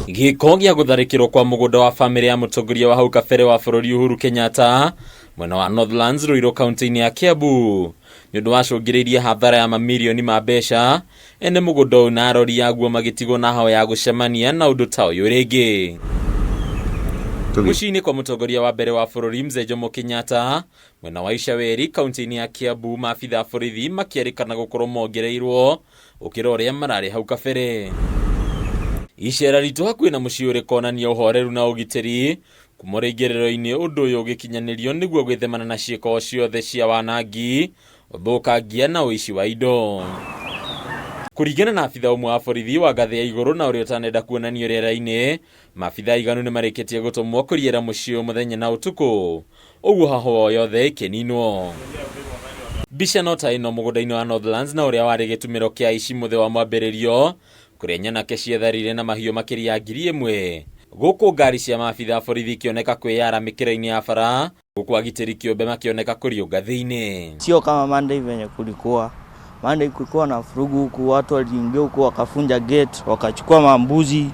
Giko gĩa gũtharĩkĩrwo kwa mũgũnda wa bamĩrĩ ya mũtongoria wa hau kabere wa bũrũri Uhuru Kenyatta mwena wa Northlands Ruiru kaunti-inĩ ya Kiambu nĩ ũndũ wacũngĩrĩirie hathara ya mamirioni ma mbeca, ene mũgũnda ũyũ na arori yaguo magĩtigwo na hao ya gũcemania na ũndũ ta ũyũ rĩngĩ. Mũciĩ-inĩ kwa mũtongoria wa mbere wa bũrũri Mzee Jomo Kenyatta mwena wa Icaweri kaunti-inĩ ya Kiambu, maabitha borithi makĩerĩkana gũkorwo mongereirwo gũkĩra ũrĩa mararĩ hau kabere. Icera ritũ hakuhĩ na mũciĩ ũrĩ kuonania ũhoreru na ũgitĩri kuma rĩingĩrĩro-inĩ, ũndũ ũyũ ũgĩkinyanĩrio nĩguo gwĩthemana na ciĩko ciothe cia wanangi, ũthũkangia na ũici wa indo. Kũringana na abitha ũmwe wa borithi wa ngathĩ ya igũrũ na ũrĩa ũtanenda kuonanio rĩera-inĩ, maabitha iganu nĩ marĩkĩtie gũtũmwo kũriĩra mũciĩ ũyũ mũthenya na ũtukũ, ũguo haho yothe ĩkĩninwo. Mbica no ta ĩno mũgũnda-inĩ wa Northlands na ũrĩa warĩ gĩtumĩro kĩa aici mũthĩ wa mwambĩrĩrio, kũrĩa nyanake cietharire na mahiũ makĩria ya 1,000. Gũkũ ngari cia maabitha borithi ikioneka kwĩyara mĩkĩra-inĩ ya bara, gũkũ agitĩri kĩũmbe makioneka kũriũnga thĩinĩ. Sio kama Monday venye kulikuwa. Monday kulikuwa na furugu huku, watu waliingia huku wakafunja gate, wakachukua mambuzi.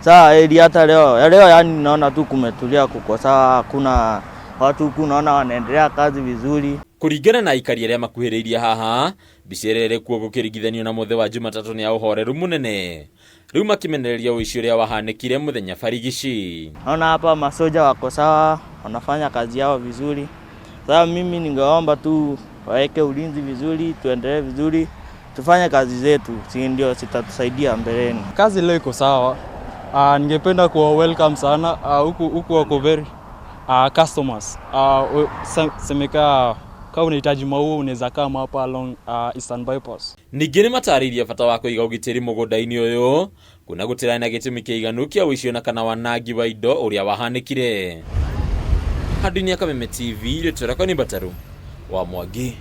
Saa hadi hata leo yani naona tu kumetulia kuko sawa, hakuna watu huku, naona wanaendelea kazi vizuri. Kũringana na aikari arĩa makuhĩrĩirie haha, mbica ĩrĩa ĩrĩ kuo gũkĩringithanio na mũthĩ wa Jumatatũ nĩ ya ũhoreru mũnene, rĩu makĩmenereria ũici ũrĩa wahanĩkire mũthenya barigici. Naona hapa masoja wako sawa, wanafanya kazi yao vizuri. Sasa mimi ningeomba tu waweke ulinzi vizuri, tuendelee vizuri, tufanye kazi zetu, si ndio zitatusaidia mbeleni. Kazi leo iko sawa. Ningependa kuwa welcome sana huku wako very customers. Semeka kama unahitaji maua unaweza kama hapa along Eastern Bypass. Ningĩ nĩ matarĩirie bata wa kũiga ũgitĩri mũgũnda-inĩ ũyũ, kuna gũtirĩ na gĩtũmi kĩiganu kĩa ũici na kana wanangi wa indo ũrĩa wahanĩkire. Handũ-inĩ ya Kameme TV, rĩtwa rĩakwa nĩ Mbataru wa Mwangi.